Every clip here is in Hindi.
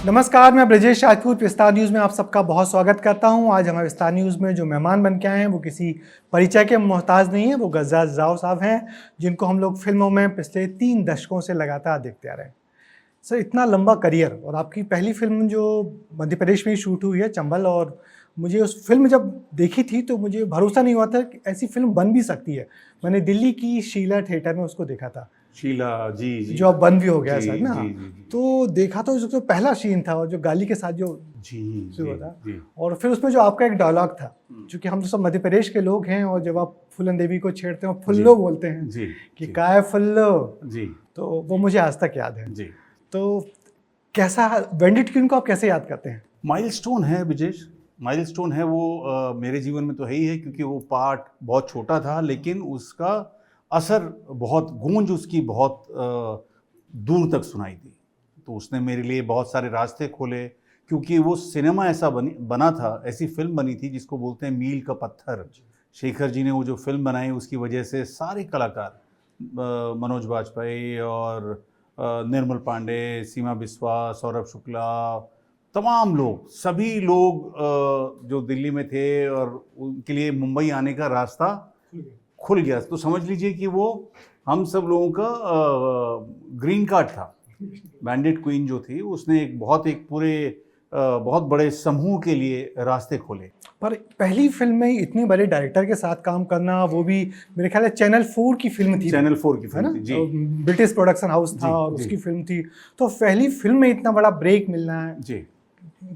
नमस्कार, मैं ब्रजेश राजपूत विस्तार न्यूज़ में आप सबका बहुत स्वागत करता हूं। आज हमारे विस्तार न्यूज़ में जो मेहमान बन के आए हैं वो किसी परिचय के मोहताज नहीं है। वो गज्जाज राव साहब हैं, जिनको हम लोग फिल्मों में पिछले 3 दशकों से लगातार देखते आ रहे हैं। सर, इतना लंबा करियर और आपकी पहली फिल्म जो मध्य प्रदेश में ही शूट हुई है, चंबल, और मुझे उस फिल्म जब देखी थी तो मुझे भरोसा नहीं हुआ था कि ऐसी फिल्म बन भी सकती है। मैंने दिल्ली की शीला थिएटर में उसको देखा था, शीला जी जो अब बंद भी हो गया जी, सर ना। जी। तो देखा तो जो पहला सीन था और जो गाली के साथ जो शुरू होता, जी। और फिर उसमें जो आपका एक डायलॉग था, क्योंकि हम तो सब मध्य प्रदेश के लोग हैं, और जब आप फूलन देवी को छेड़ते हैं फुल्लो बोलते हैं जी, कि काय फुल्लो जी, तो वो मुझे आज तक याद है। जी। तो कैसा बैंडिट क्वीन को आप कैसे याद करते हैं? माइलस्टोन है विजेश, माइलस्टोन है वो मेरे जीवन में तो है ही है, क्योंकि वो पार्ट बहुत छोटा था लेकिन उसका असर बहुत, गूंज उसकी बहुत दूर तक सुनाई दी। तो उसने मेरे लिए बहुत सारे रास्ते खोले, क्योंकि वो सिनेमा ऐसा बना था, ऐसी फिल्म बनी थी जिसको बोलते हैं मील का पत्थर। शेखर जी ने वो जो फिल्म बनाई उसकी वजह से सारे कलाकार, मनोज बाजपेयी और निर्मल पांडे, सीमा बिस्वा, सौरभ शुक्ला, तमाम लोग, सभी लोग जो दिल्ली में थे और उनके लिए मुंबई आने का रास्ता खुल गया। तो समझ लीजिए कि वो हम सब लोगों का ग्रीन कार्ड था। बैंडिट क्वीन जो थी उसने एक पूरे बहुत बड़े समूह के लिए रास्ते खोले। पर पहली फिल्म में इतने बड़े डायरेक्टर के साथ काम करना, वो भी मेरे ख्याल है चैनल 4 की फिल्म थी। चैनल 4 की फिल्म थी जी। ब्रिटिश प्रोडक्शन हाउस था और उसकी फिल्म थी। तो पहली फिल्म में इतना बड़ा ब्रेक मिलना है जी,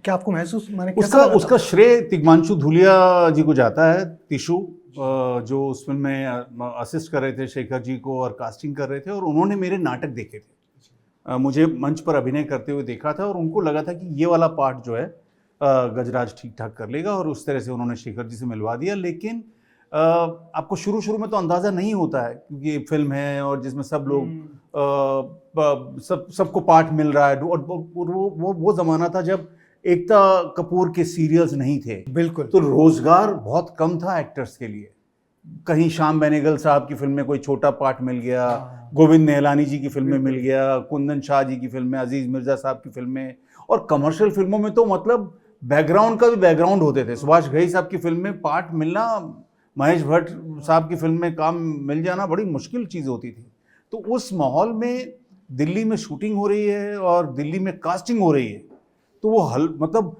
क्या आपको महसूस, माने उसका श्रेय तिग्मांशु धूलिया जी को जाता है। तिशु जो उस फिल्म में असिस्ट कर रहे थे शेखर जी को और कास्टिंग कर रहे थे, और उन्होंने मेरे नाटक देखे थे। मुझे मंच पर अभिनय करते हुए देखा था और उनको लगा था कि ये वाला पार्ट जो है गजराज ठीक ठाक कर लेगा, और उस तरह से उन्होंने शेखर जी से मिलवा दिया। लेकिन आपको शुरू में तो अंदाज़ा नहीं होता है, क्योंकि ये फिल्म है और जिसमें सब लोग सबको पार्ट मिल रहा है। और वो ज़माना था जब एकता कपूर के सीरियल्स नहीं थे, बिल्कुल, तो रोजगार बहुत कम था एक्टर्स के लिए। कहीं श्याम बेनेगल साहब की फिल्म में कोई छोटा पार्ट मिल गया, गोविंद निहलानी जी की फिल्म में मिल गया, कुंदन शाह जी की फिल्म में, अजीज मिर्जा साहब की फिल्म में, और कमर्शियल फिल्मों में तो मतलब बैकग्राउंड का भी बैकग्राउंड होते थे। सुभाष घई साहब की फिल्म में पार्ट मिलना, महेश भट्ट साहब की फिल्म में काम मिल जाना बड़ी मुश्किल चीज़ होती थी। तो उस माहौल में दिल्ली में शूटिंग हो रही है और दिल्ली में कास्टिंग हो रही है, तो वो मतलब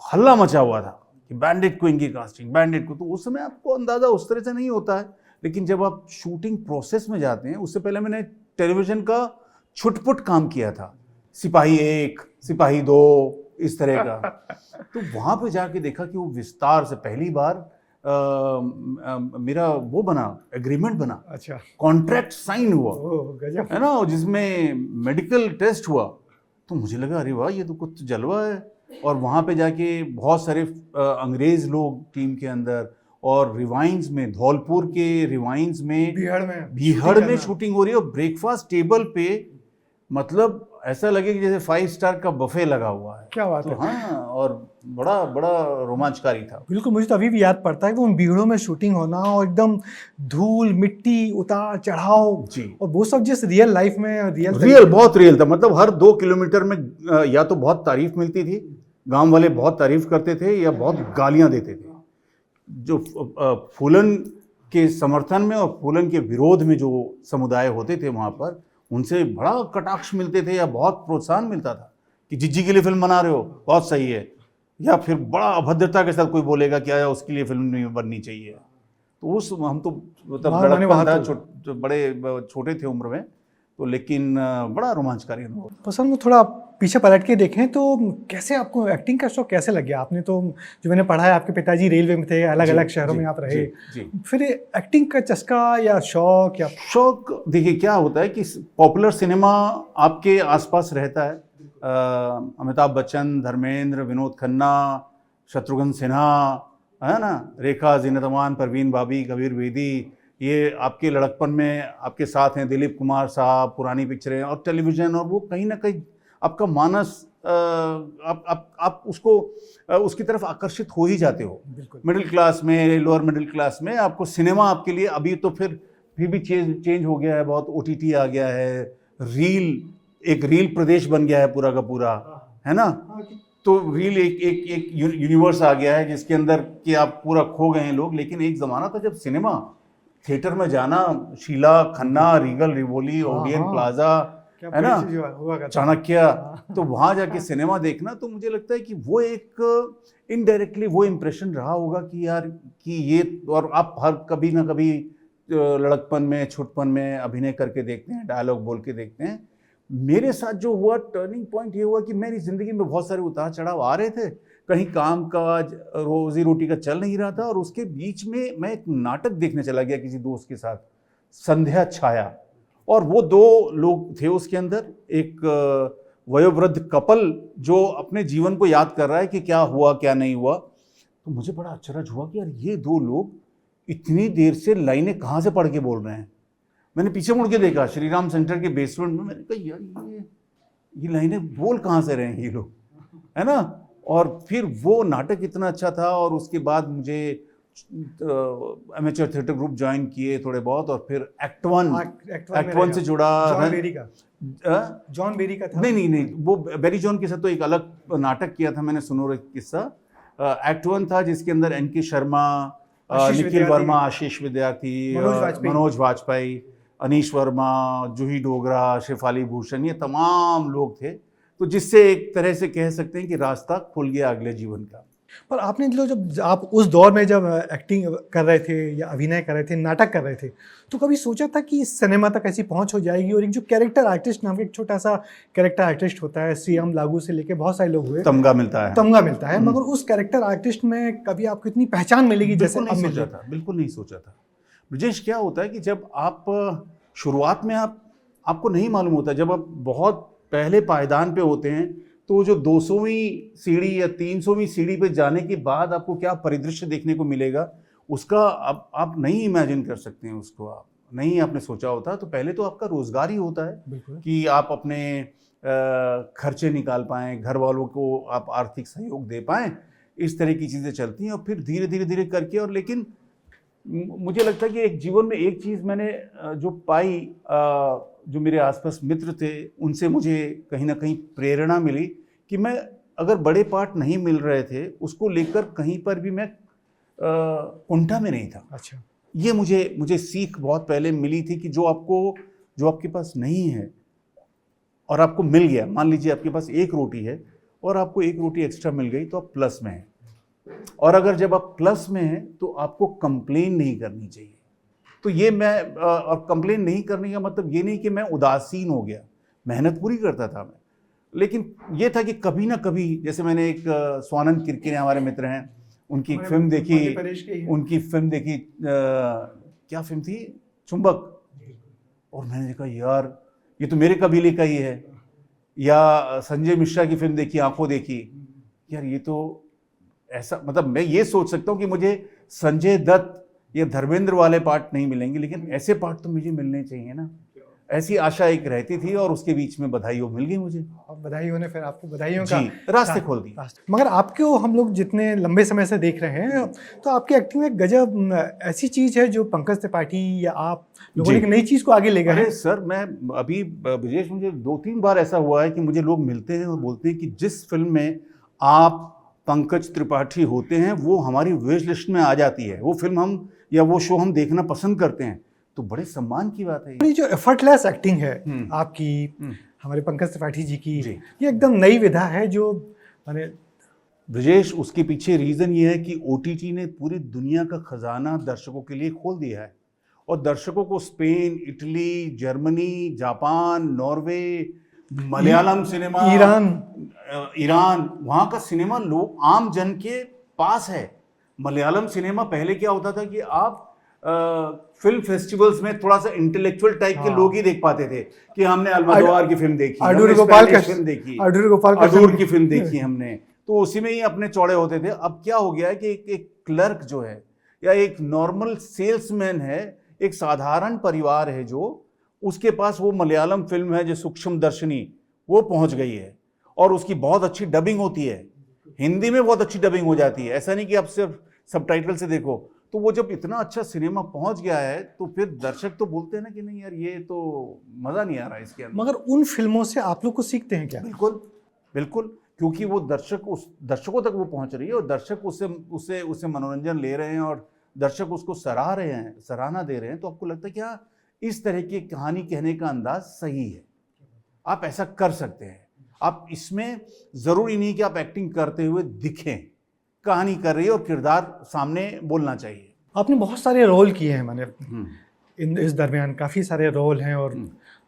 हल्ला मचा हुआ था कि बैंडिट क्वीन की कास्टिंग, बैंडिट को। तो उस समय आपको अंदाज़ा उस तरह से नहीं होता है, लेकिन जब आप शूटिंग प्रोसेस में जाते हैं, उससे पहले मैंने टेलीविज़न का छुटपुट काम किया था, सिपाही 1, सिपाही 2, इस तरह का। तो वहाँ पे जाके देखा कि वो विस्तार से पहली बार मेरा वो बना, एग्रीमेंट बना, अच्छा, कॉन्ट्रैक्ट साइन हुआ, गजब है ना, जिसमें मेडिकल टेस्ट हुआ। तो मुझे लगा अरे वाह, ये तो कुछ जलवा है। और वहाँ पे जाके बहुत सारे अंग्रेज़ लोग टीम के अंदर, और रिवाइंस में, धौलपुर के रिवाइंस में, बीहड़ में शूटिंग हो रही है, और ब्रेकफास्ट टेबल पे मतलब ऐसा लगे कि जैसे 5 स्टार का बफे लगा हुआ है। क्या बात है। हाँ, और बड़ा रोमांचकारी था। बिल्कुल, मुझे तो अभी भी याद पड़ता है कि उन बीहड़ों में शूटिंग होना, और एकदम धूल मिट्टी, उतार चढ़ाव जी, और वो सब जिस रियल लाइफ में बहुत रियल था। मतलब हर 2 किलोमीटर में या तो बहुत तारीफ मिलती थी, गांव वाले बहुत तारीफ करते थे, या बहुत गालियां देते थे। जो फूलन के समर्थन में और फूलन के विरोध में जो समुदाय होते थे वहाँ पर, उनसे बड़ा कटाक्ष मिलते थे या बहुत प्रोत्साहन मिलता था कि जिज्जी के लिए फिल्म बना रहे हो, बहुत सही है। या फिर बड़ा अभद्रता के साथ कोई बोलेगा कि आया उसके लिए फिल्म नहीं बननी चाहिए। तो उस हम तो मतलब लड़कपन था, बड़े छोटे थे उम्र में, तो लेकिन बड़ा रोमांचकारी अनुभव। पसंद में थोड़ा पीछे पलट के देखें तो कैसे आपको एक्टिंग का शौक कैसे लग गया? आपने तो, जो मैंने पढ़ा है, आपके पिताजी रेलवे में थे, अलग अलग शहरों में आप रहे, फिर एक्टिंग का चस्का या शौक? या शौक देखिए क्या होता है कि पॉपुलर सिनेमा आपके आसपास रहता है। अमिताभ बच्चन, धर्मेंद्र, विनोद खन्ना, शत्रुघ्न सिन्हा, है ना, रेखा, जीनत अमान, परवीन बाबी, कबीर बेदी, ये आपके लड़कपन में आपके साथ हैं। दिलीप कुमार साहब, पुरानी पिक्चरें और टेलीविज़न, और वो कहीं ना कहीं आपका मानस, आप उसको उसकी तरफ आकर्षित हो ही जाते हो। मिडिल क्लास में, लोअर मिडिल क्लास में आपको सिनेमा आपके लिए, अभी तो फिर भी चेंज हो गया है बहुत, OTT आ गया है, एक रील प्रदेश बन गया है पूरा का पूरा, है ना। तो रील एक यूनिवर्स आ गया है जिसके अंदर कि आप पूरा खो गए हैं लोग। लेकिन एक ज़माना था जब सिनेमा थिएटर में जाना, Sheela, Khanna, Regal, Rivoli, Odeon Plaza, है ना, चाणक्य, तो वहाँ जाके सिनेमा देखना, तो मुझे लगता है कि वो एक इनडायरेक्टली वो इम्प्रेशन रहा होगा कि यार कि ये, और आप हर कभी ना कभी लड़कपन में, छुटपन में अभिनय करके देखते हैं, डायलॉग बोल के देखते हैं। मेरे साथ जो हुआ टर्निंग पॉइंट ये हुआ कि मेरी ज़िंदगी में बहुत सारे उतार चढ़ाव आ रहे थे, कहीं काम काज रोजी रोटी का चल नहीं रहा था, और उसके बीच में मैं एक नाटक देखने चला गया किसी दोस्त के साथ, संध्या छाया। और वो दो लोग थे उसके अंदर, एक वयोवृद्ध कपल जो अपने जीवन को याद कर रहा है कि क्या हुआ क्या नहीं हुआ। तो मुझे बड़ा आश्चर्य हुआ कि यार ये दो लोग इतनी देर से लाइनें कहाँ से पढ़ के बोल रहे हैं। मैंने पीछे मुड़ के देखा, श्री राम सेंटर के बेसमेंट में, मैंने कहा यार ये लाइनें बोल कहाँ से रहे हैं ये लोग, है ना। और फिर वो नाटक इतना अच्छा था, और उसके बाद मुझे एमेच्योर थिएटर ग्रुप ज्वाइन किए थोड़े बहुत, और फिर एक्ट वन से जुड़ा। जॉन बेरी का था? नहीं, वो बेरी जॉन के साथ तो एक अलग नाटक किया था मैंने, सुनो रे किस्सा। एक्ट वन था जिसके अंदर एन.के. शर्मा, निखिल वर्मा, आशीष विद्यार्थी, मनोज वाजपेयी, अनीश वर्मा, जूही डोगरा, शेफाली भूषण, ये तमाम लोग थे। तो जिससे एक तरह से कह सकते हैं कि रास्ता खुल गया अगले जीवन का। पर आपने जब आप उस दौर में जब एक्टिंग कर रहे थे या अभिनय कर रहे थे, नाटक कर रहे थे, तो कभी सोचा था कि सिनेमा तक ऐसी पहुंच हो जाएगी? और एक जो कैरेक्टर आर्टिस्ट नाम का एक छोटा सा कैरेक्टर आर्टिस्ट होता है, श्रीराम लागू से लेके बहुत सारे लोग हुए, तमगा मिलता है, मगर उस कैरेक्टर आर्टिस्ट में कभी आपको इतनी पहचान मिलेगी जैसे अब मिल जाता? बिल्कुल नहीं सोचा था ब्रजेश। क्या होता है कि जब आप शुरुआत में आपको नहीं मालूम होता, जब आप बहुत पहले पायदान पे होते हैं, तो जो 200वीं सीढ़ी या 300वीं सीढ़ी पे जाने के बाद आपको क्या परिदृश्य देखने को मिलेगा, उसका आप नहीं इमेजिन कर सकते हैं, उसको आप नहीं आपने सोचा होता। तो पहले तो आपका रोजगार ही होता है कि आप अपने खर्चे निकाल पाएं, घर वालों को आप आर्थिक सहयोग दे पाएं, इस तरह की चीज़ें चलती हैं। और फिर धीरे धीरे करके, और लेकिन मुझे लगता है कि एक जीवन में एक चीज़ मैंने जो पाई, जो मेरे आसपास मित्र थे, उनसे मुझे कहीं ना कहीं प्रेरणा मिली कि मैं, अगर बड़े पार्ट नहीं मिल रहे थे, उसको लेकर कहीं पर भी मैं कुंठा में नहीं था। अच्छा, ये मुझे सीख बहुत पहले मिली थी कि जो आपके पास नहीं है और आपको मिल गया, मान लीजिए आपके पास एक रोटी है और आपको एक रोटी एक्स्ट्रा मिल गई, तो आप प्लस में हैं। और अगर जब आप प्लस में हैं तो आपको कंप्लेन नहीं करनी चाहिए। तो ये मैं, और कंप्लेन नहीं करने का मतलब ये नहीं कि मैं उदासीन हो गया, मेहनत पूरी करता था मैं, लेकिन ये था कि कभी ना कभी, जैसे मैंने एक स्वानंद किरकिरे हमारे मित्र हैं, उनकी एक फिल्म देखी, क्या फिल्म थी, चुंबक, और मैंने देखा यार ये तो मेरे कबीले का ही है। या संजय मिश्रा की फिल्म देखी, आंखों देखी, यार ये तो ऐसा, मतलब मैं ये सोच सकता हूँ कि मुझे संजय दत्त या धर्मेंद्र वाले पार्ट नहीं मिलेंगे, लेकिन ऐसे पार्ट तो मुझे मिलने चाहिए ना, ऐसी आशा एक रहती थी। और उसके बीच में बधाइयों मिल गई मुझे, और बधाइयों ने फिर आपको बधाइयों का रास्ते खोल दिए। मगर आपको हम लोग जितने लंबे समय से देख रहे हैं, तो आपकी एक्टिंग में गजब ऐसी चीज़ है जो पंकज त्रिपाठी या आप लोगों ने नई चीज़ को आगे ले गए हैं। अरे सर, मैं अभी ब्रजेश, मुझे 2-3 बार ऐसा हुआ है कि मुझे लोग मिलते हैं और बोलते हैं कि जिस फिल्म में आप पंकज त्रिपाठी होते हैं वो हमारी विश लिस्ट में आ जाती है, वो फिल्म हम या वो शो हम देखना पसंद करते हैं। तो बड़े सम्मान की बात है ये जो एफर्टलेस एक्टिंग है आपकी, हमारे पंकज त्रिपाठी जी की, ये एकदम नई विधा है जो मैंने ब्रजेश, उसके पीछे रीज़न ये है कि OTT ने पूरी दुनिया का खजाना दर्शकों के लिए खोल दिया है, और दर्शकों को Spain, Italy, Germany, Japan, Norway, Malayalam cinema, Iran, वहाँ का सिनेमा लोग आम जन के पास है। मलयालम सिनेमा पहले क्या होता था कि आप फिल्म फेस्टिवल्स में थोड़ा सा इंटेलेक्चुअल टाइप के लोग ही देख पाते थे कि हमने अल्मोदोवार की फिल्म देखी, अडूर की फिल्म देखी हमने, तो उसी में ही अपने चौड़े होते थे। अब क्या हो गया है कि एक क्लर्क जो है या एक नॉर्मल सेल्समैन है, एक साधारण परिवार है, जो उसके पास वो मलयालम फिल्म है जो सूक्ष्म दर्शनी, वो पहुंच गई है, और उसकी बहुत अच्छी डबिंग होती है, हिंदी में बहुत अच्छी डबिंग हो जाती है। ऐसा नहीं कि आप सिर्फ सबटाइटल से देखो। तो वो जब इतना अच्छा सिनेमा पहुंच गया है, तो फिर दर्शक तो बोलते हैं ना कि नहीं यार ये तो मज़ा नहीं आ रहा है इसके अंदर। मगर उन फिल्मों से आप लोग को सीखते हैं क्या? बिल्कुल बिल्कुल, क्योंकि वो दर्शकों तक वो पहुंच रही है और दर्शक उससे मनोरंजन ले रहे हैं और दर्शक उसको सराह रहे हैं, सराहना दे रहे हैं, तो आपको लगता है कि हाँ, इस तरह की कहानी कहने का अंदाज सही है, आप ऐसा कर सकते हैं। आप इसमें जरूरी नहीं कि आप एक्टिंग करते हुए दिखें, कहानी कर रही है और किरदार सामने बोलना चाहिए। आपने बहुत सारे रोल किए हैं, मैंने इस दरमियान काफ़ी सारे रोल हैं, और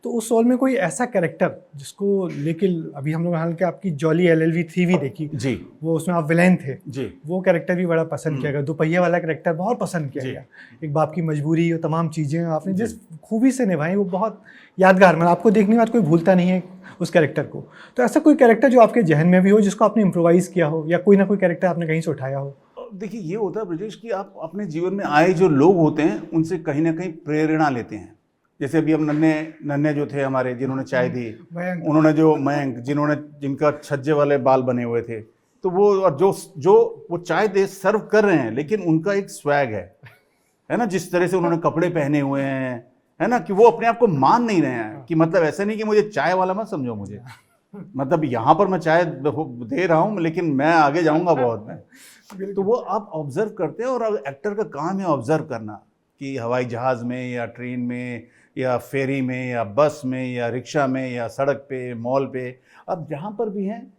तो उस रोल में कोई ऐसा कैरेक्टर जिसको लेकिन अभी हम लोग हालांकि आपकी जॉली LLB 3 भी देखी जी, वो उसमें आप विलेन थे जी, वो कैरेक्टर भी बड़ा पसंद किया गया, दोपहिया वाला कैरेक्टर बहुत पसंद किया गया, एक बाप की मजबूरी और तमाम चीज़ें आपने जिस खूबी से निभाई वो बहुत यादगार, मतलब आपको देखने के बाद कोई भूलता नहीं है उस कैरेक्टर को। तो ऐसा कोई कैरेक्टर जो आपके जहन में भी हो जिसको आपने इम्प्रोवाइज़ किया हो, या कोई ना कोई कैरेक्टर आपने कहीं से उठाया हो? देखिए ये होता है ब्रजेश कि आप अपने जीवन में आए जो लोग होते हैं उनसे कहीं ना कहीं प्रेरणा लेते हैं। जैसे अभी हम नन्हे जो थे हमारे, जिन्होंने चाय दी, उन्होंने जो मयंक, जिनका छज्जे वाले बाल बने हुए थे, तो वो और जो वो चाय दे सर्व कर रहे हैं, लेकिन उनका एक स्वैग है ना, जिस तरह से उन्होंने कपड़े पहने हुए हैं, है ना, कि वो अपने आप को मान नहीं रहे हैं कि मतलब ऐसा नहीं कि मुझे चाय वाला मत समझो, मुझे मतलब यहाँ पर मैं चाय दे रहा हूँ लेकिन मैं आगे जाऊँगा बहुत में। तो वो आप ऑब्जर्व करते हैं, और एक्टर का काम है ऑब्जर्व करना कि हवाई जहाज़ में या ट्रेन में या फेरी में या बस में या रिक्शा में या सड़क पे, मॉल पे, आप जहाँ पर भी हैं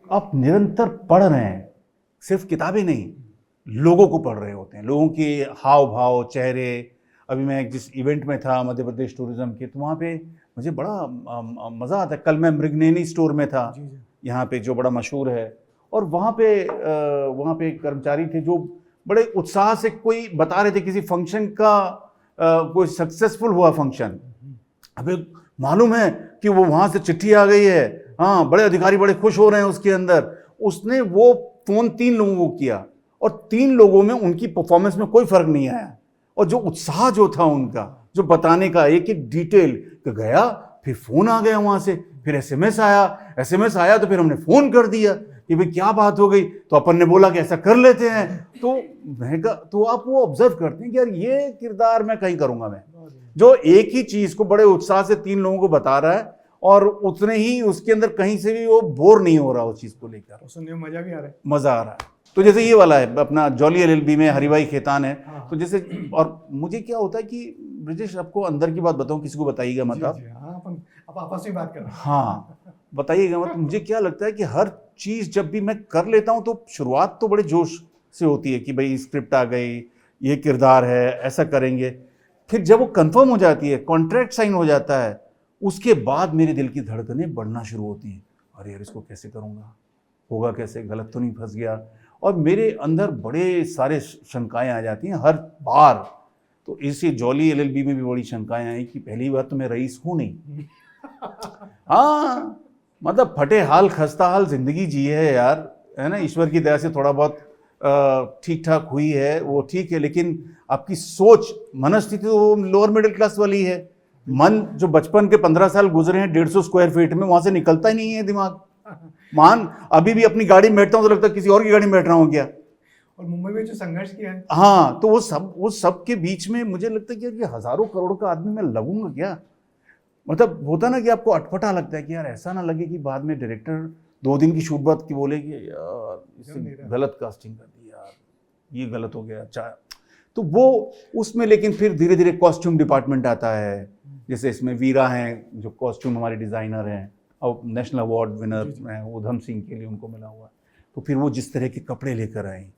आप निरंतर पढ़ रहे हैं, सिर्फ किताबें नहीं, लोगों को पढ़ रहे होते हैं, लोगों के हाव भाव, चेहरे। अभी मैं जिस इवेंट में था मध्य प्रदेश टूरिज्म के, तो वहाँ पे मुझे बड़ा मज़ा आता है। कल मैं मृगनेनी स्टोर में था, यहाँ पे जो बड़ा मशहूर है, और वहाँ पे कर्मचारी थे जो बड़े उत्साह से कोई बता रहे थे किसी फंक्शन का, कोई सक्सेसफुल हुआ फंक्शन, अबे मालूम है कि वो वहाँ से चिट्ठी आ गई है, हाँ बड़े अधिकारी बड़े खुश हो रहे हैं उसके अंदर। उसने वो फ़ोन 3 लोगों को किया और 3 लोगों में उनकी परफॉर्मेंस में कोई फ़र्क नहीं आया, और जो उत्साह जो था उनका, जो बताने का एक एक डिटेल गया, फिर फ़ोन आ गया वहाँ से, फिर एसएमएस आया तो फिर हमने फ़ोन कर दिया कि भाई क्या बात हो गई, तो अपन ने बोला कि ऐसा कर लेते हैं। तो मैं तो आप वो ऑब्जर्व करते हैं कि यार ये किरदार मैं कहीं करूँगा, मैं जो एक ही चीज़ को बड़े उत्साह से 3 लोगों को बता रहा है और उतने ही उसके अंदर कहीं से भी वो बोर नहीं हो रहा उस चीज़ को लेकर, सुनने में मज़ा भी आ रहा है, मज़ा आ रहा है। तो जैसे ये वाला है अपना जॉली LLB में हरिभाई खेतान है, तो जैसे, और मुझे क्या होता है कि ब्रिजेश आपको अंदर की बात बताऊं, किसी को बताइएगा मत आप, आप आपस में बात कर रहे हैं, हाँ बताइएगा मत। मुझे क्या लगता है कि हर चीज़ जब भी मैं कर लेता हूँ तो शुरुआत तो बड़े जोश से होती है कि भाई स्क्रिप्ट आ गई, ये किरदार है, ऐसा करेंगे। फिर जब वो कंफर्म हो जाती है, कॉन्ट्रैक्ट साइन हो जाता है, उसके बाद मेरे दिल की धड़कनें बढ़ना शुरू होती हैं। अरे यार इसको कैसे करूँगा, होगा कैसे, गलत तो नहीं फंस गया, और मेरे अंदर बड़े सारे शंकाएं आ जाती हैं हर बार। तो इसी जॉली LLB में भी बड़ी शंकाएं आई कि पहली बार तो मैं रईस हूँ नहीं, हाँ मतलब फटे हाल खस्ता हाल जिंदगी जी है यार, है ना, ईश्वर की दया से थोड़ा बहुत ठीक ठाक हुई है, वो ठीक है, लेकिन आपकी सोच, मनस्थिति तो लोअर मिडिल क्लास वाली है। मन जो बचपन के 15 साल गुजरे हैं 150 स्क्वायर फीट में, वहां से निकलता ही नहीं है दिमाग। मान अभी भी अपनी गाड़ी में बैठता हूँ तो लगता है किसी और की गाड़ी में बैठ रहा हूँ क्या। और मुंबई में जो संघर्ष किया है, हाँ, तो वो सब के बीच में मुझे लगता है कि ये हजारों करोड़ का आदमी मैं लगूंगा क्या। मतलब होता ना कि आपको अटपटा लगता है कि यार ऐसा ना लगे कि बाद में डायरेक्टर 2 दिन की शूट बाद की बोले कि यार इससे गलत कास्टिंग कर दी यार, ये गलत हो गया, अच्छा। तो वो उसमें लेकिन फिर धीरे धीरे कॉस्ट्यूम डिपार्टमेंट आता है, जैसे इसमें वीरा हैं जो कॉस्ट्यूम हमारे डिज़ाइनर हैं और नेशनल अवार्ड विनर हैं, उधम सिंह के लिए उनको मिला हुआ। तो फिर वो जिस तरह के कपड़े लेकर आए,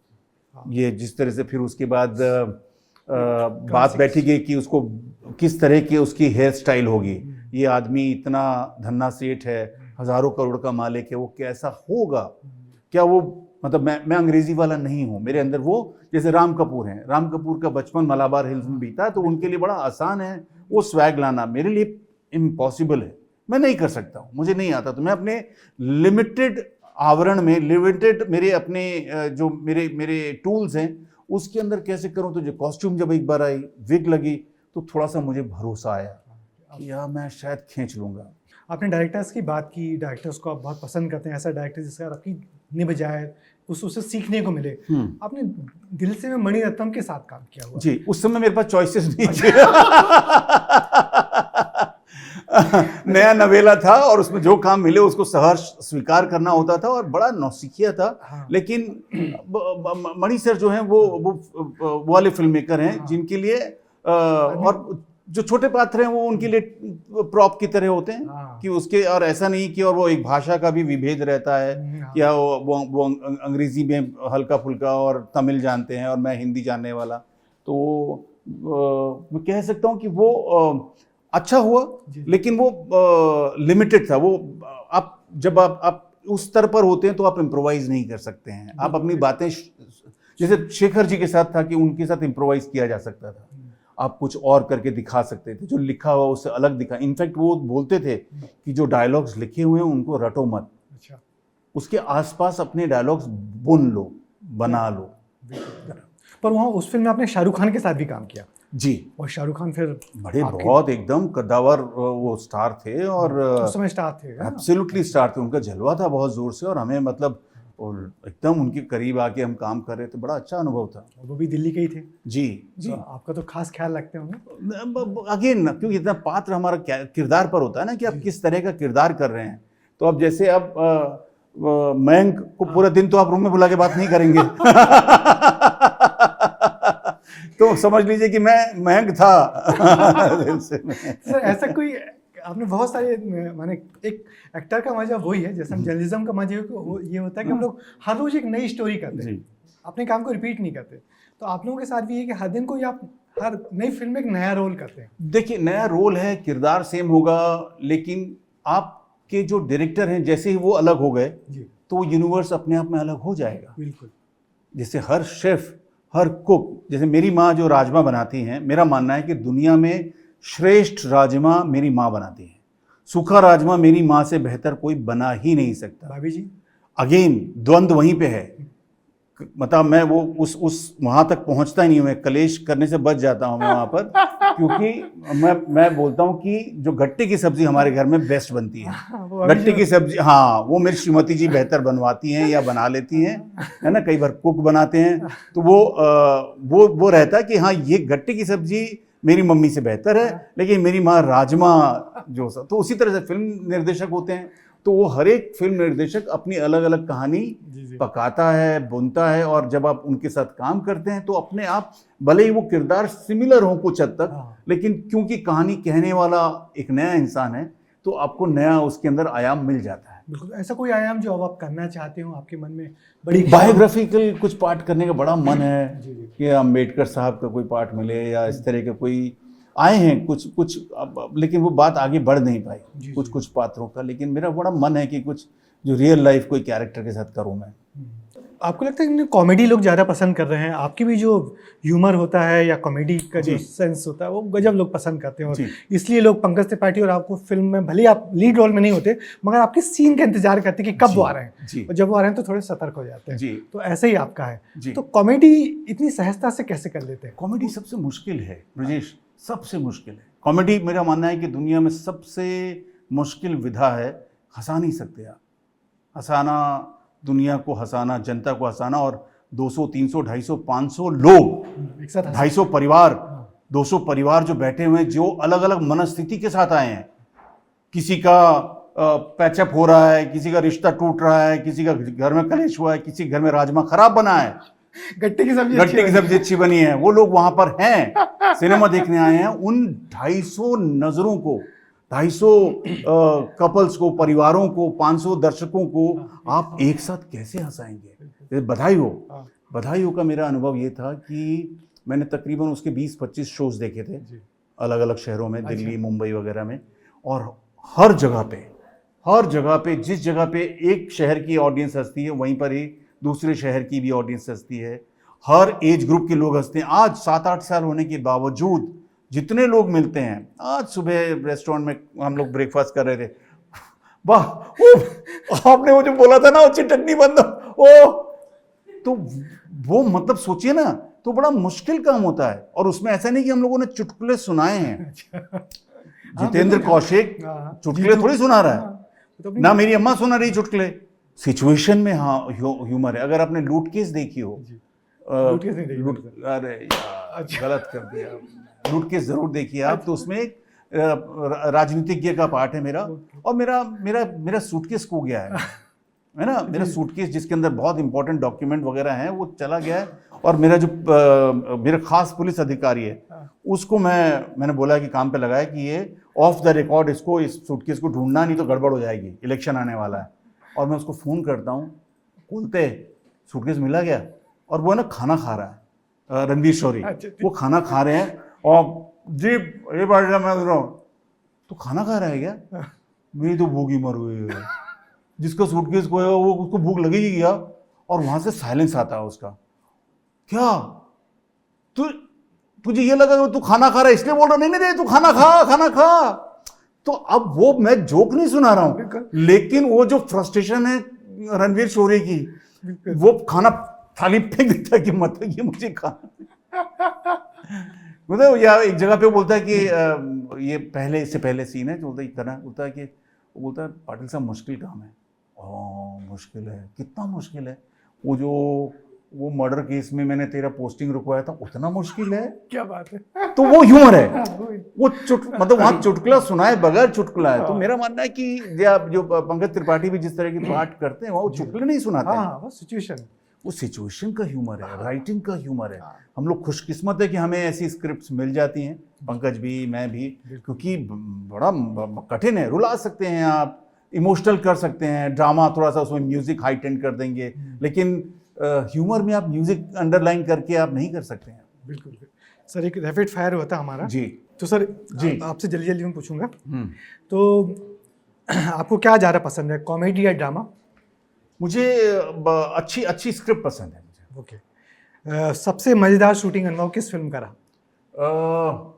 ये जिस तरह से, फिर उसके बाद बात बैठी गई कि उसको किस तरह की उसकी हेयर स्टाइल होगी, ये आदमी इतना धन्ना सेठ है, हजारों करोड़ का मालिक है, वो कैसा होगा, क्या वो, मतलब मैं अंग्रेजी वाला नहीं हूँ, मेरे अंदर वो, जैसे राम कपूर हैं, राम कपूर का बचपन मलाबार हिल्स में बीता है, तो उनके लिए बड़ा आसान है वो स्वैग लाना, मेरे लिए इम्पॉसिबल है, मैं नहीं कर सकता हूँ, मुझे नहीं आता। तो मैं अपने लिमिटेड आवरण में, लिमिटेड मेरे अपने जो मेरे टूल्स हैं उसके अंदर कैसे करूँ। तो जो कॉस्ट्यूम जब एक बार आई, विग लगी, तो थोड़ा सा मुझे भरोसा आया कि यार मैं शायद खींच लूँगा। आपने डायरेक्टर्स की बात की, डायरेक्टर्स को आप बहुत पसंद करते हैं, ऐसा डायरेक्टर जिसका आपकी निभ जाए, उससे सीखने को मिले। आपने दिल से में मणिरत्नम के साथ काम किया हुआ जी, उस समय मेरे पास चॉइसेस नहीं थे। नया नवेला था और उसमें जो काम मिले उसको सहर्ष स्वीकार करना होता था और बड़ा नौसिखिया था। हाँ। लेकिन मणि सर जो हैं वो वाले फिल्म मेकर हैं जिनके लिए और जो छोटे पात्र हैं वो उनके लिए प्रॉप की तरह होते हैं हाँ। कि उसके, और ऐसा नहीं कि और वो एक भाषा का भी विभेद रहता है हाँ। या वो अंग्रेजी में हल्का फुल्का और तमिल जानते हैं और मैं हिंदी जानने वाला, तो मैं कह सकता हूँ कि वो अच्छा हुआ, लेकिन वो लिमिटेड था। वो आप जब आप उस स्तर पर होते हैं तो आप इम्प्रोवाइज नहीं कर सकते हैं। आप अपनी बातें, जैसे शेखर जी के साथ था कि उनके साथ इम्प्रोवाइज किया जा सकता था, आप कुछ और करके दिखा सकते थे, जो लिखा हुआ उससे अलग दिखा। इनफैक्ट वो बोलते थे कि जो डायलॉग्स लिखे हुए हैं उनको रटो मत, अच्छा, उसके आसपास अपने डायलॉग्स बुन लो, बना लो। पर वहाँ उस फिल्म में आपने शाहरुख खान के साथ भी काम किया जी, और शाहरुख खान फिर बड़े बहुत एकदम कद्दावर वो स्टार थे और उस समय स्टार थे है ना? एब्सोल्युटली स्टार थे। उनका जलवा था बहुत जोर से और हमें मतलब और एकदम उनके करीब आके हम काम कर रहे थे, बड़ा अच्छा अनुभव था। और वो भी दिल्ली के ही थे जी जी। तो आपका तो खास ख्याल रखते होंगे। अगेन क्योंकि इतना पात्र हमारा किरदार पर होता है ना कि आप किस तरह का किरदार कर रहे हैं। तो अब जैसे अब मयंक को पूरा दिन तो आप रूम में बुला के बात नहीं करेंगे तो समझ लीजिए कि मैं मयंक था सर ऐसा कोई आपने बहुत सारे, माने एक एक्टर का मजा वही है, जैसे हम जर्नलिज्म का मजा ये होता है कि हम लोग हर रोज एक नई स्टोरी करते हैं, अपने काम को रिपीट नहीं करते। तो आप लोगों के साथ भी है कि हर दिन कोई आप हर नई फिल्म में एक नया रोल करते हैं। देखिए, नया रोल है, किरदार सेम होगा, लेकिन आपके जो डायरेक्टर हैं जैसे ही वो अलग हो गए तो यूनिवर्स अपने आप में अलग हो जाएगा। बिल्कुल। जैसे हर शेफ, हर कुक, जैसे मेरी माँ जो राजमा बनाती हैं, मेरा मानना है कि दुनिया में श्रेष्ठ राजमा मेरी माँ बनाती है। सूखा राजमा मेरी माँ से बेहतर कोई बना ही नहीं सकता। भाभी जी अगेन द्वंद्व वहीं पे है, मतलब मैं वो उस वहाँ तक पहुँचता ही नहीं हूँ, मैं कलेश करने से बच जाता हूँ मैं वहाँ पर, क्योंकि मैं बोलता हूँ कि जो गट्टे की सब्जी हमारे घर में बेस्ट बनती है, गट्टे की सब्जी, हाँ, वो मेरी श्रीमती जी बेहतर बनवाती हैं या बना लेती हैं, है ना, कई बार कुक बनाते हैं, तो वो रहता है कि हाँ ये गट्टे की सब्जी मेरी मम्मी से बेहतर है, लेकिन मेरी माँ राजमा जो, तो उसी तरह से फिल्म निर्देशक होते हैं, तो वो हर एक फिल्म निर्देशक अपनी अलग अलग कहानी पकाता है, बुनता है, और जब आप उनके साथ काम करते हैं तो अपने आप, भले ही वो किरदार सिमिलर हो कुछ हद तक, लेकिन क्योंकि कहानी कहने वाला एक नया इंसान है तो आपको नया उसके अंदर आयाम मिल जाता है। बिल्कुल। ऐसा कोई आयाम जो अब आप करना चाहते हो, आपके मन में बड़ी बायोग्राफिकल कुछ पार्ट करने का बड़ा मन है कि अम्बेडकर साहब का कोई पार्ट मिले या इस तरह के कोई आए हैं कुछ लेकिन वो बात आगे बढ़ नहीं पाई कुछ पात्रों का, लेकिन मेरा बड़ा मन है कि कुछ जो रियल लाइफ कोई कैरेक्टर के साथ करूं मैं। आपको लगता है कि कॉमेडी लोग ज़्यादा पसंद कर रहे हैं? आपकी भी जो ह्यूमर होता है या कॉमेडी का जो सेंस होता है वो गजब लोग पसंद करते हैं, और इसलिए लोग पंकज त्रिपाठी और आपको फिल्म में, भले आप लीड रोल में नहीं होते, मगर आपके सीन का इंतजार करते हैं कि कब वो आ रहे हैं, और जब वो आ रहे हैं तो थोड़े सतर्क हो जाते हैं। तो ऐसे ही आपका है। तो कॉमेडी इतनी सहजता से कैसे कर लेते हैं? कॉमेडी सबसे मुश्किल है ब्रजेश, सबसे मुश्किल है कॉमेडी। मेरा मानना है कि दुनिया में सबसे मुश्किल विधा है, हंसा नहीं सकते आप। हंसाना, दुनिया को हंसाना, जनता को हंसाना, और 200, 300, 250, 500 लोग, 250 परिवार, 200 परिवार जो बैठे हुए हैं, जो अलग अलग मनस्थिति के साथ आए हैं। किसी का पैचअप हो रहा है, किसी का रिश्ता टूट रहा है, किसी का घर में कलेश हुआ है, किसी घर में राजमा खराब बना है, गट्टे की सब्जी अच्छी बनी है, वो लोग वहां पर हैं, सिनेमा देखने आए हैं। उन 250 नजरों को, 250 कपल्स को, परिवारों को, 500 दर्शकों को आप एक साथ कैसे हंसाएंगे? बधाई हो का मेरा अनुभव ये था कि मैंने तकरीबन उसके 20-25 शोज देखे थे अलग अलग शहरों में, दिल्ली, मुंबई वगैरह में, और हर जगह पे जिस जगह पे एक शहर की ऑडियंस हंसती है वहीं पर ही दूसरे शहर की भी ऑडियंस हंसती है। हर एज ग्रुप के लोग हंसते हैं। आज 7-8 साल होने के बावजूद जितने लोग मिलते हैं, आज सुबह रेस्टोरेंट में हम लोग ब्रेकफास्ट कर रहे थे, वाह आपने वो जो बोला था ना, वो चिटकनी बंद, तो वो मतलब सोचिए ना, तो बड़ा मुश्किल काम होता है। और उसमें ऐसा नहीं कि हम लोगों ने चुटकुले सुनाए हैं। जितेंद्र कौशिक चुटकुले थोड़ी सुना रहा है, ना मेरी अम्मा सुना रही चुटकुले। सिचुएशन में हाँ ह्यूमर है। अगर आपने लूट केस देखी हो, अरे यार गलत कर दिया, लूट केस जरूर देखिए आप। तो उसमें एक राजनीतिज्ञ का पार्ट है मेरा। और मेरा मेरा मेरा सूटकेस खो गया है ना, मेरा सूटकेस जिसके अंदर बहुत इंपॉर्टेंट डॉक्यूमेंट वगैरह हैं वो चला गया है। और मेरा जो मेरा खास पुलिस अधिकारी है उसको मैंने बोला कि काम पे लगाया कि ये ऑफ द रिकॉर्ड इसको इस सूटकेस को ढूंढना, नहीं तो गड़बड़ हो जाएगी, इलेक्शन आने वाला है। और मैं उसको फ़ोन करता हूँ, बोलते सूटकेस मिला गया, और वो है ना खाना खा रहा है, रणवीर शोरी, वो खाना खा रहे हैं और जी ये बात मैं बोल रहा हूँ तो खाना खा रहा है क्या? मेरी तो भूख ही मर गई है। जिसका सूटकेस को है वो उसको भूख लगेगी क्या? और वहां से साइलेंस आता है उसका, क्या तुझे ये लगा तू खाना खा रहा है इसलिए बोल रहा? नहीं नहीं तू खाना खा। तो अब वो मैं जोक नहीं सुना रहा हूं, लेकिन वो जो फ्रस्ट्रेशन है रणवीर शोरी की, वो खाना थाली फेंक देता है कि मतलब ये मुझे खाना मतलब। या एक जगह पे बोलता है कि ये इससे पहले सीन है जो बोलता है कि पाटिल साहब मुश्किल काम है। मुश्किल है, कितना मुश्किल है? वो मर्डर केस में मैंने तेरा पोस्टिंग रुकवाया था, उतना मुश्किल है? क्या बात है। तो वो ह्यूमर है, वो मतलब वहां चुटकुला सुनाए बगैर चुटकुला है। तो मेरा मानना है कि जो पंकज त्रिपाठी भी जिस तरह की पाठ करते हैं वो चुटकुले नहीं सुनाते हैं, वो सिचुएशन का ह्यूमर है, राइटिंग का ह्यूमर है। हम लोग खुशकिस्मत है कि हमें ऐसी स्क्रिप्ट्स मिल जाती हैं, पंकज भी, मैं भी, क्योंकि बड़ा कठिन है। रुला सकते हैं आप, इमोशनल कर सकते हैं, ड्रामा थोड़ा सा उसमें म्यूजिक हाइटेंड कर देंगे, लेकिन ह्यूमर में आप म्यूजिक अंडरलाइन करके आप नहीं कर सकते हैं। बिल्कुल सर, एक रैपिड फायर होता हमारा जी। तो सर जी आपसे जल्दी जल्दी मैं पूछूंगा, तो आपको क्या ज़्यादा पसंद है, कॉमेडी या ड्रामा? मुझे अच्छी स्क्रिप्ट पसंद है मुझे। ओके। सबसे मज़ेदार शूटिंग अनुभव किस फिल्म का रहा?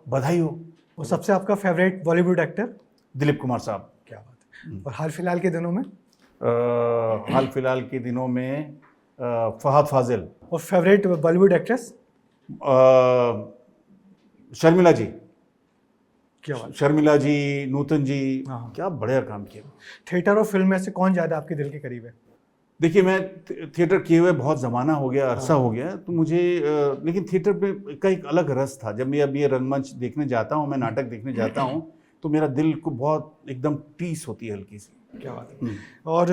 बधाई हो। और सबसे आपका फेवरेट बॉलीवुड एक्टर? दिलीप कुमार साहब। क्या बात है। और हाल फिलहाल के दिनों में? हाल फिलहाल के दिनों में फहद फाजिल। और फेवरेट बॉलीवुड एक्ट्रेस? शर्मिला जी। क्या बात। शर्मिला जी, नूतन जी, क्या बढ़िया काम किया। थिएटर और फिल्म में से कौन ज़्यादा आपके दिल के करीब है? देखिए, मैं थिएटर किए हुए बहुत ज़माना हो गया, अरसा हो गया, तो मुझे लेकिन थिएटर पे का एक अलग रस था। जब मैं अब ये रंगमंच देखने जाता हूँ, मैं नाटक देखने जाता हूँ, तो मेरा दिल को बहुत एकदम टीस होती है, हल्की सी। क्या बात है। और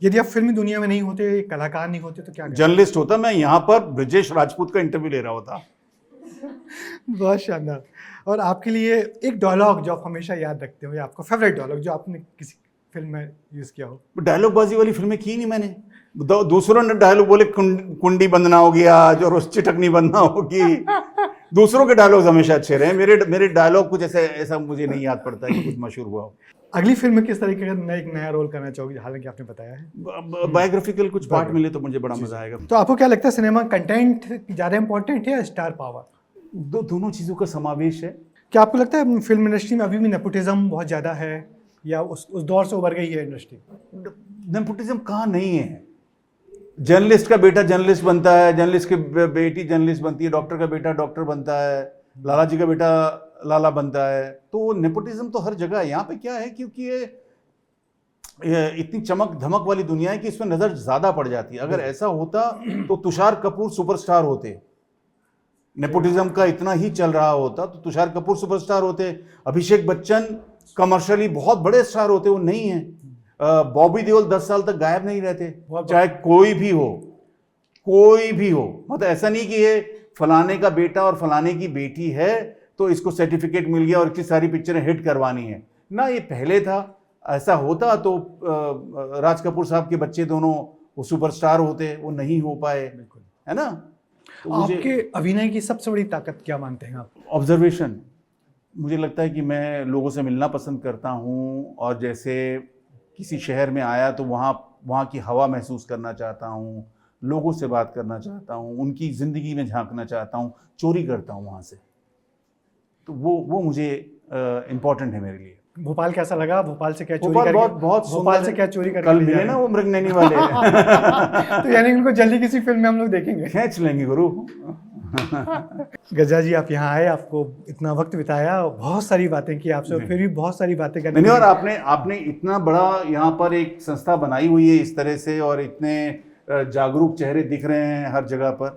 यदि आप फिल्मी दुनिया में नहीं होते, कलाकार नहीं होते, तो क्या करते? जर्नलिस्ट होता। मैं यहाँ पर ब्रजेश राजपूत का इंटरव्यू ले रहा होता। बहुत शानदार। और आपके लिए एक डायलॉग जो आप हमेशा याद रखते हो, या आपका फेवरेट डायलॉग जो आपने किसी फिल्म में यूज़ किया हो? डायलॉग बाजी वाली फिल्में की नहीं मैंने। दूसरों ने डायलॉग बोले, कुंडी बंदना हो गया, जो रोज चिटकनी बंदना होगी। दूसरों के डायलॉग हमेशा अच्छे रहे, मेरे डायलॉग कुछ ऐसा मुझे नहीं याद पड़ता है कि कुछ मशहूर हुआ हो। अगली फिल्म में किस तरीके का एक नया रोल करना चाहोगे? हालांकि आपने बताया है बायोग्राफिकल कुछ पार्ट मिले तो मुझे बड़ा मजा आएगा। तो आपको क्या लगता है, सिनेमा कंटेंट ज़्यादा इंपॉर्टेंट है या स्टार पावर? दोनों चीज़ों का समावेश है। क्या आपको लगता है फिल्म इंडस्ट्री में अभी भी नेपोटिज्म बहुत ज़्यादा है, या उस दौर से उभर गई है इंडस्ट्री? नेपोटिज्म कहाँ नहीं है। जर्नलिस्ट का बेटा जर्नलिस्ट बनता है, जर्नलिस्ट की बेटी जर्नलिस्ट बनती है, डॉक्टर का बेटा डॉक्टर बनता है, लाला जी का बेटा लाला बनता है। तो नेपोटिज्म तो हर जगह है। यहाँ पे क्या है, क्योंकि ये इतनी चमक धमक वाली दुनिया है कि इसमें नज़र ज़्यादा पड़ जाती है। अगर ऐसा होता तो तुषार कपूर सुपरस्टार होते। नेपोटिज्म का इतना ही चल रहा होता तो तुषार कपूर सुपरस्टार होते, अभिषेक बच्चन कमर्शियली बहुत बड़े स्टार होते, वो नहीं है। बॉबी देओल 10 साल तक गायब नहीं रहते, चाहे कोई भी हो। मतलब ऐसा नहीं कि ये फलाने का बेटा और फलाने की बेटी है तो इसको सर्टिफिकेट मिल गया और इतनी सारी पिक्चरें हिट करवानी है ना। ये पहले था। ऐसा होता तो राज कपूर साहब के बच्चे दोनों वो सुपरस्टार होते, वो नहीं हो पाए, है ना। तो आपके अभिनय की सबसे बड़ी ताकत क्या मानते हैं आप? ऑब्जर्वेशन। मुझे लगता है कि मैं लोगों से मिलना पसंद करता हूँ, और जैसे किसी शहर में आया तो वहाँ की हवा महसूस करना चाहता हूँ, लोगों से बात करना चाहता हूँ, उनकी ज़िंदगी में झांकना चाहता हूँ, चोरी करता हूँ वहाँ से। तो वो मुझे इम्पोर्टेंट है मेरे लिए। भोपाल कैसा लगा? भोपाल से क्या चोरी भोपाल करके? बहुत भोपाल से क्या चोरी करके? कल मिले ना वो मृगनैनी वाले। तो यानी उनको जल्दी किसी फिल्म में हम लोग देखेंगे, खींच लेंगे गुरु। गजा जी, आप यहाँ आए, आपको इतना वक्त बिताया, बहुत सारी बातें की आपसे, और फिर भी बहुत सारी बातें करनी। नहीं, और आपने इतना बड़ा यहाँ पर एक संस्था बनाई हुई है इस तरह से, और इतने जागरूक चेहरे दिख रहे हैं हर जगह पर।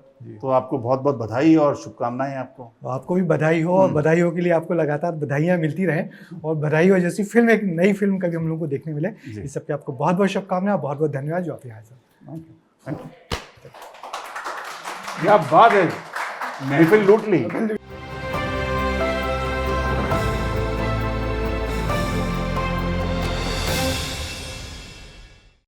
तो आपको बहुत बहुत बधाई और शुभकामनाएं आपको। तो आपको भी बधाई हो, और बधाइयों के लिए आपको लगातार बधाइयाँ मिलती रहें, और बधाई हो जैसी फिल्म, एक नई फिल्म कभी हम लोग को देखने मिले। इस सब पे आपको बहुत बहुत शुभकामनाएं, बहुत बहुत धन्यवाद जो आप यहाँ आए। Thank you. क्या बात है, महफिल लूट ली।